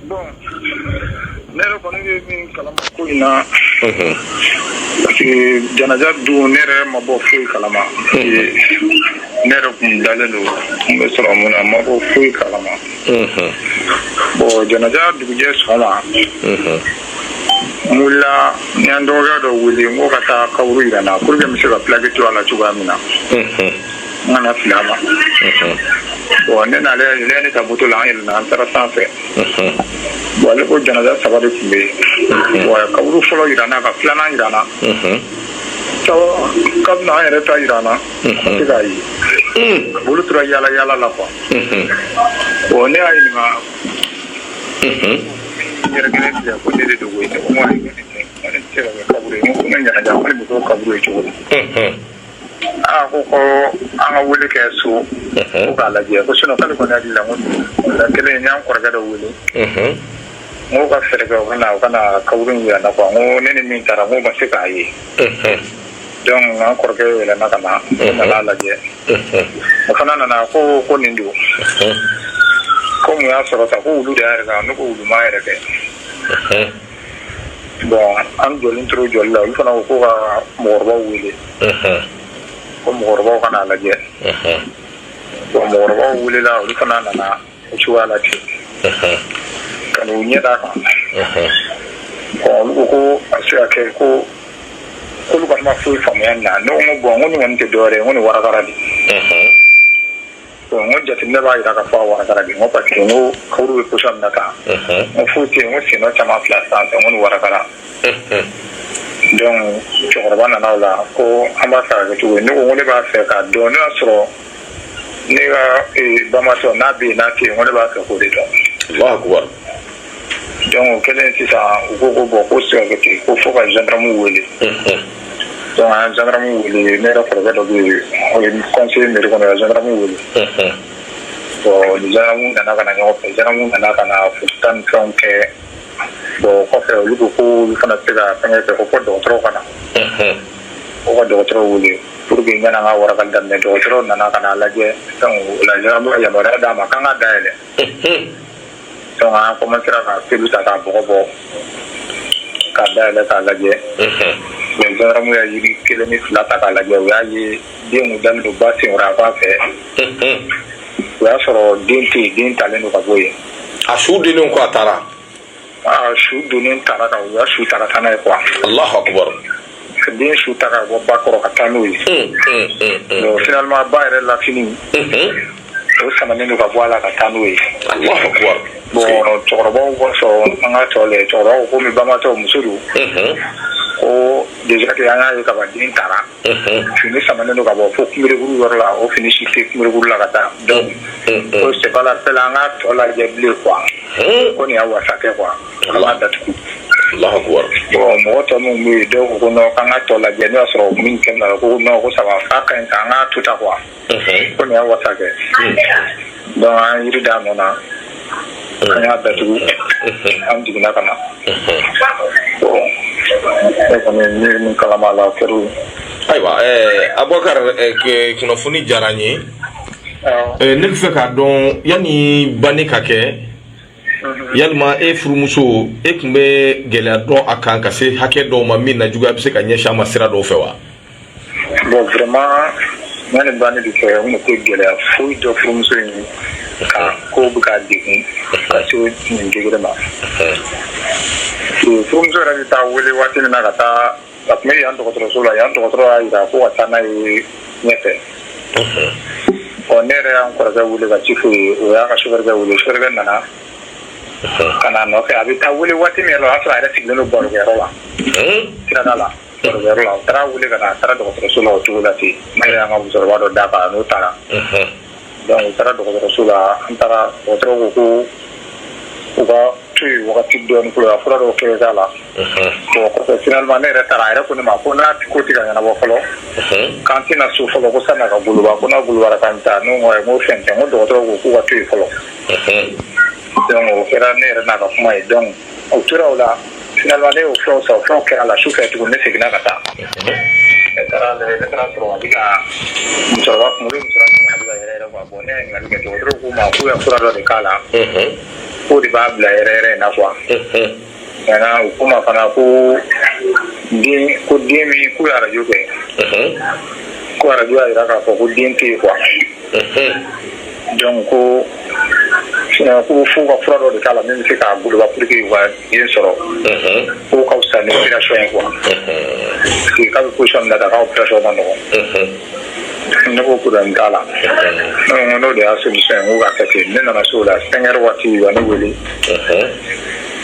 Bon, ne yɛrɛ kɔni ye min kalama ko in na parce que janaja don ne yɛrɛ ma bɔ foyi kalama ne yɛrɛ kun dalen don n bɛ sɔrɔ mun na ma bɔ foyi kalama bon janaja dugujɛ sɔgɔma n wulila n y'an dɔgɔkɛ dɔ wele n ko ka taa kawuru yira n na pour que n bɛ se ka pilaki to a la cogoya min na n kana fili a ma bon ne n'ale ne ta moto la an yɛlɛnna an taara sanfɛ bon ale ko janaja saba de tun bɛ yen bon kaburu fɔlɔ yira n na ka filanan yira n na kabini an yɛrɛ ta yira n na a tɛ k'a ye olu tora yaala yaala la quoi bon ne y'a ɲininka n yɛrɛ kelen filɛ ko ne de don koyi ne ko n tɛ se ka kɛ kaburu ye n ko ne janaja ko ne bɛ k'o kaburu ye cogo di ko an ka wele kɛ so ko k'a lajɛ ko sinon k'ale kɔni hakili la n ko la kelen n y'an kɔrɔkɛ dɔ wele n ko ka fɛɛrɛ kɛ u kana kaburu in yira n na quoi n ko ne ni min taara n ko ma se k'a ye donc an kɔrɔkɛ yɛlɛnna ka na nana lajɛ o fana nana ko nin don ko mun y'a sɔrɔ sa ko wulu de y'a yɛrɛ kan ne ko wulu m'a yɛrɛ kɛ bon an jɔlen tora jɔli la olu fana ko ka mɔgɔkɔrɔbaw wele ko mɔgɔkɔrɔbaw kana lajɛ bon mɔgɔkɔrɔbaw welela olu fana nana o cogoya la ten ka n'u ɲɛ d'a kan bon olu ko a se ka kɛ ko k'olu kɔni ma foyi faamuya nin na ne ko bon n ko nin kɔni tɛ dɔwɛrɛ ye n ko nin warakara de bon n ko jateminɛ b'a jira k'a fɔ a warakara de n ko parce que n ko kaburu bɛ position min na tan n ko foyi tɛ yen n ko sen dɔ caman fila sanfɛ n ko nin warakara donc cɛkɔrɔba nana o la ko an b'a fɛ ka kɛ cogo ye ne ko ne b'a fɛ k'a dɔn ne y'a sɔrɔ ne ka bamatɔ n'a bɛ yen n'a tɛ yen n ko ne b'a fɛ k'o de dɔn donc o kɛlen sisan u ko bon ko se ka kɛ ten ko fo ka gendarme wele donc an gendarme wele ne yɛrɛ kɔrɔkɛ dɔ bɛ yen o ye conseiller mairie kɔnɔ ka gendarme wele bon ni gendarme nana ka na ɲɔgɔn fɛ gendarme nana ka na futa ni fɛnw kɛ bon kɔfɛ olu ko olu fana tɛ se ka fɛnkɛ kɛ ko dɔgɔtɔrɔw ka na ko ka dɔgɔtɔrɔw wele pour que n kana n ka warakali daminɛ dɔgɔtɔrɔw nana ka na lajɛ donc o la gendarme ka yamaruya d'a ma k'an ka dayɛlɛ donc an commencera ka pelu ta k'a bɔgɔ k'a dayɛlɛ k'a lajɛ mais gendarme y'a yiri kelen ni fila ta k'a lajɛ o y'a ye den kun dalen don ba senkɔrɔ a b'a fɛ o y'a sɔrɔ den tɛ yen den talen don ka bɔ yen a su donnen ko a taara su donnen taara o y'a su ta ka taa n'a ye quoi Allahu akbar den su ta ka bɔ ba kɔrɔ ka taa n'o ye donc finalement ba yɛrɛ lafini o samanen don ka bɔ a la ka taa n'o ye Allahu akbar bon cɛkɔrɔbaw ko sɔn an ka tɔ lajɛ cɛkɔrɔbaw ko komi bamatɔ muso don ko déjà que an y'a ye kaban den taara fini samanen don ka bɔ fo kunberekuru yɔrɔ la o fini si tɛ kunberekuru la ka taa donc ko c'est pas la peine an ka tɔ lajɛ bilen quoi ko nin y'a wasa kɛ quoi an ka datugu Allahu akbar bon mɔgɔ tɔ minnu bɛ yen dɔw ko non k'an ka tɔ lajɛ n'o y'a sɔrɔ min kɛlen na ko non ko ça va f'a ka ɲi tan an ka to ta quoi ko nin y'a wasa kɛ donc an yiri d'a nɔ na an y'a datugu an jiginna ka na bon ne kɔni ne ye min kalama la o kɛra ayiwa Abubakar kunnafoni diyara n ye ne bɛ fɛ k'a dɔn yanni banni ka kɛ yalima e furumuso e tun bɛ gɛlɛya dɔn a kan ka se hakɛ dɔw ma min na juguya bɛ se ka ɲɛsin a ma sira dɔw fɛ wa bon vraiment ne ni banni de kɛ n tɛ gɛlɛya foyi dɔ furumuso in ka ko bɛ ka degun ka se nin degré ma furumuso yɛrɛ bɛ taa wele waati min na ka taa a tun bɛ yan dɔgɔtɔrɔso la yan dɔgɔtɔrɔ y'a jira ko ka taa n'a ye ɲɛfɛ bon ne yɛrɛ y'an kɔrɔkɛ wele ka ci f'o ye o y'a ka sofɛrikɛ wele sofɛrikɛ nana ka na nɔfɛ a bɛ taa wele waati min yɛrɛ o y'a sɔrɔ a yɛrɛ sigilen don barokɛyɔrɔ la sirada la barokɛyɔrɔ la o taara wele ka na a taara dɔgɔtɔrɔso la o cogo la ten ne yɛrɛ y'an ka musokɔrɔba dɔ d'a kan n'o taara donc u taara dɔgɔtɔrɔso la an taara dɔgɔtɔrɔ ko u ka to yen wagati dɔɔni fɔlɔ a fura dɔw kɛ k'a la bon kɔfɛ finalement ne yɛrɛ taara a yɛrɛ ko ne ma ko n'a ko tɛ ka ɲɛnabɔ fɔlɔ k'an tɛna so fɔlɔ ko sanni a ka goloba ko n'a golobara k'an ta ne ko n ko fɛn tɛ n ko dɔgɔtɔrɔ ko k'u ka to yen fɔlɔ donc o kɛra ne yɛrɛ n'a ka kuma ye donc o tora o la finalement ne y'o fɛnw san o fɛnw kɛra la su fɛ tuguni ne seginna ka taa ne taara lajɛ ne taara sɔrɔ a bɛ ka musokɔrɔba kunkolo musokɔrɔba a bɛ ka yɛrɛ yɛrɛ quoi bon ne ye ɲininkali kɛ dɔgɔtɔrɔ ko ma k'u ye fura dɔ de k'a la ko de b'a bila yɛrɛ na quoi maintenant o kuma fana ko den min ko arajo kɛ ko arajo y'a jira k'a fɔ ko den tɛ yen quoi donc ko fo ka fura dɔ de k'a la min bɛ se k'a boloba pour que u ka den sɔrɔ ko ka fisa ni opération ye quoi parce que k'a bɛ position min na da k'a opération ma nɔgɔn ne ko problème t'a la n'o de y'a solution ye n ko k'a kɛ ten ne nana so o la 5 heures waati u ye ne wele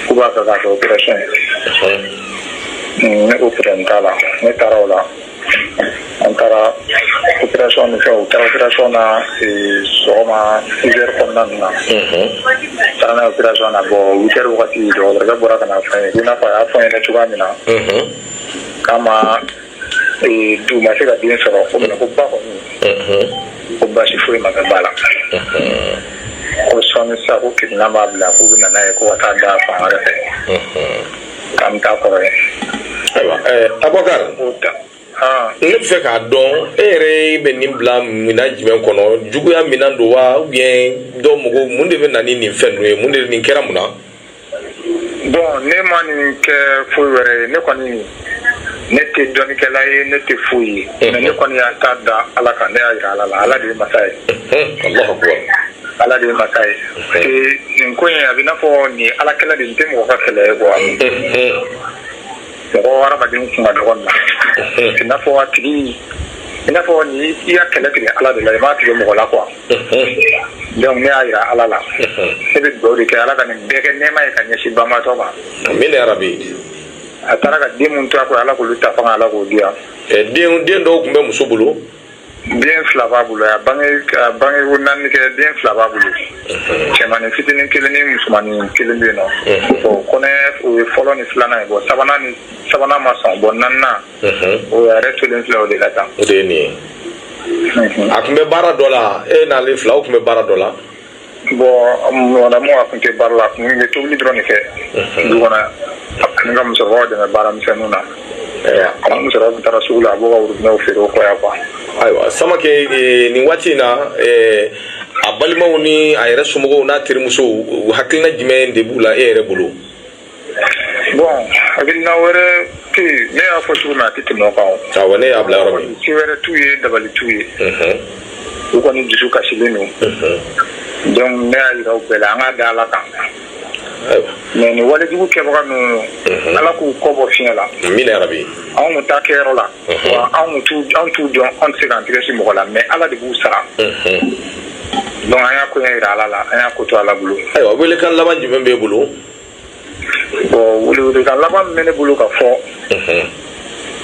k'u b'a fɛ k'a kɛ opération ye ne ko problème t'a la ne taara o la an taara opération min fɛ o kɛra opération na sɔgɔma 6 heures kɔnɔna ninnu na taara n'a ye opération na bon 8 heures wagati dɔgɔtɔrɔkɛ bɔra ka na fɛn ye i n'a fɔ a y'a fɔ n ɲɛna cogoya min na k'a ma du ma se ka den sɔrɔ ko ko ba kɔni ko baasi foyi ma kɛ ba la ko sɔɔni sisan ko kirina b'a bila k'u bɛ na n'a ye ko ka taa da fan wɛrɛ fɛ k'an bɛ taa kɔrɔ ye. ayiwa Abubakar ne bɛ fɛ k'a dɔn e yɛrɛ bɛ nin bila minɛn jumɛn kɔnɔ juguya minɛn don wa ou bien dɔw mɔgɔw mun de bɛ na ni nin fɛn ninnu ye mun de nin kɛra mun na. bon ne ma nin kɛ foyi wɛrɛ ye ne kɔni ne tɛ dɔnnikɛla ye ne tɛ foyi ye mais ne kɔni y'a ta da Ala kan ne y'a jira Ala la Ala de ye masa ye. Alahu akbar. Ala de ye masa ye nin ko in a bɛ i n'a fɔ nin Ala kɛlɛ de n tɛ mɔgɔ ka kɛlɛ ye quoi mɔgɔ hadamaden kun ka dɔgɔn na i n'a fɔ a tigi i n'a fɔ ni i y'a kɛlɛ tigɛ Ala de la i m'a tigɛ mɔgɔ la quoi donc ne y'a jira Ala la ne bɛ dugawu de kɛ Ala ka nin bɛɛ kɛ nɛɛma ye ka ɲɛsin banbaatɔ ma. Amina yarabi. a taara ka den mun to a ko Ala k'olu ta fanga Ala k'o di yan. Den dɔw tun bɛ muso bolo. Den 2 b'a bolo a bange ko 4 kɛ den 2 b'a bolo cɛmanin fitinin 1 ni musomanin 1 bɛ yen nɔ bon kɔnɛ o ye fɔlɔ ni 2nan ye bon sabanan ma sɔn bon 4nan o yɛrɛ tolen filɛ o de la tan. O de ye nin ye. A tun bɛ baara dɔ la e n'ale 2 tun bɛ baara dɔ la. bon mɔgɔdamu a tun tɛ baara la a tun bɛ tobili dɔrɔn de kɛ du kɔnɔ a ni ka musokɔrɔbaw dɛmɛ baara misɛnninw na. a musokɔrɔba taara sugu la a b'o ka worobinɛw feere o kɔ yan quoi. Ayiwa Samake nin waati in na a balimaw ni a yɛrɛ somɔgɔw n'a terimusow hakilina jumɛn de b'u la e yɛrɛ bolo. bon hakilina wɛrɛ tɛ yen ne y'a fɔ cogo min a tɛ tɛmɛ o kan o. awɔ ne y'a bila yɔrɔ min. ci wɛrɛ t'u ye dabali t'u ye. u kɔni dusu kasilen don. donc ne y'a jira u bɛɛ la an k'a da Ala kan. mais nin walejugu kɛbaga ninnu Ala k'u kɔ bɔ fiɲɛ la. Amina yarabi. anw tun t'a kɛyɔrɔ la wa anw t'u dɔn anw tɛ se k'an tɛgɛ si mɔgɔ la mais Ala de b'u sara. donc an y'a koɲɛ jira Ala la an y'a ko to Ala bolo. ayiwa welekan laban jumɛn b'e bolo. bon welekan laban min bɛ ne bolo ka fɔ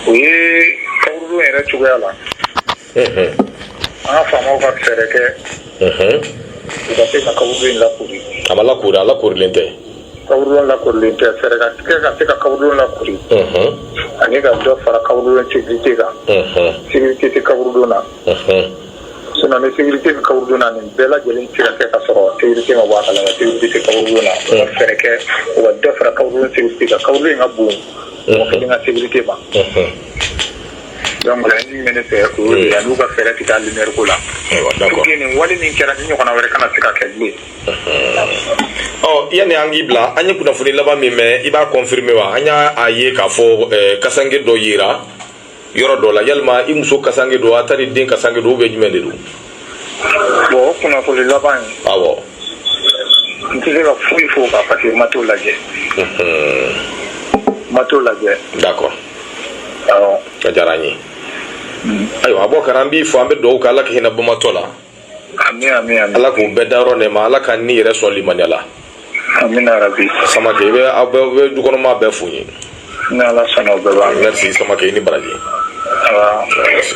o ye kaburudon yɛrɛ cogoya la an ka faamaw ka fɛɛrɛ kɛ u ka se ka kaburudon in lakori. a ma lakori a lakorilen tɛ. kaburudon lakorilen tɛ fɛɛrɛ ka tigɛ ka se ka kaburudon lakori ani ka dɔ fara kaburudon sécurité kan sécurité tɛ kaburudon na sinon ni sécurité bɛ kaburudon na nin bɛɛ lajɛlen tɛ se ka kɛ ka sɔrɔ sécurité ma bɔ a kalama sécurité tɛ kaburudon na u ka fɛɛrɛ kɛ u ka dɔ fara kaburudon sécurité kan kaburudon in ka bon mɔgɔ kelen ka sécurité ma donc laɲini bɛ ne fɛ o ye yan'u ka fɛɛrɛ tigɛ a lumière ko la pour que nin wale min kɛra ni ɲɔgɔnna wɛrɛ kana se ka kɛ bilen. yanni an k'i bila an ye kunnafoni laban min mɛn i b'a confirmer wa an y'a ye k'a fɔ kasange dɔ yera yɔrɔ dɔ la yalima i muso kasange don a tari den kasange don ou bien jumɛn de don. bon o kunnafoni laban in. awɔ. n tɛ se ka foyi fɔ o kan parce que n ma t'o lajɛ. n ma t'o lajɛ. d'accord. awɔ. a diyara n ye. ayiwa Abubakar an b'i fɔ an bɛ dugawu kɛ Ala ka hinɛ bamatɔ la. Ami. Ala k'u bɛɛ da yɔrɔ nɛma Ala ka ni yɛrɛ sɔn limaniya la. Amina rabi. Samake aw bɛ dukɔnɔmaa bɛɛ f'u ye. Ni Ala sɔnna o bɛɛ b'a. Merci Samake i ni baraji. Awɔ. Merci.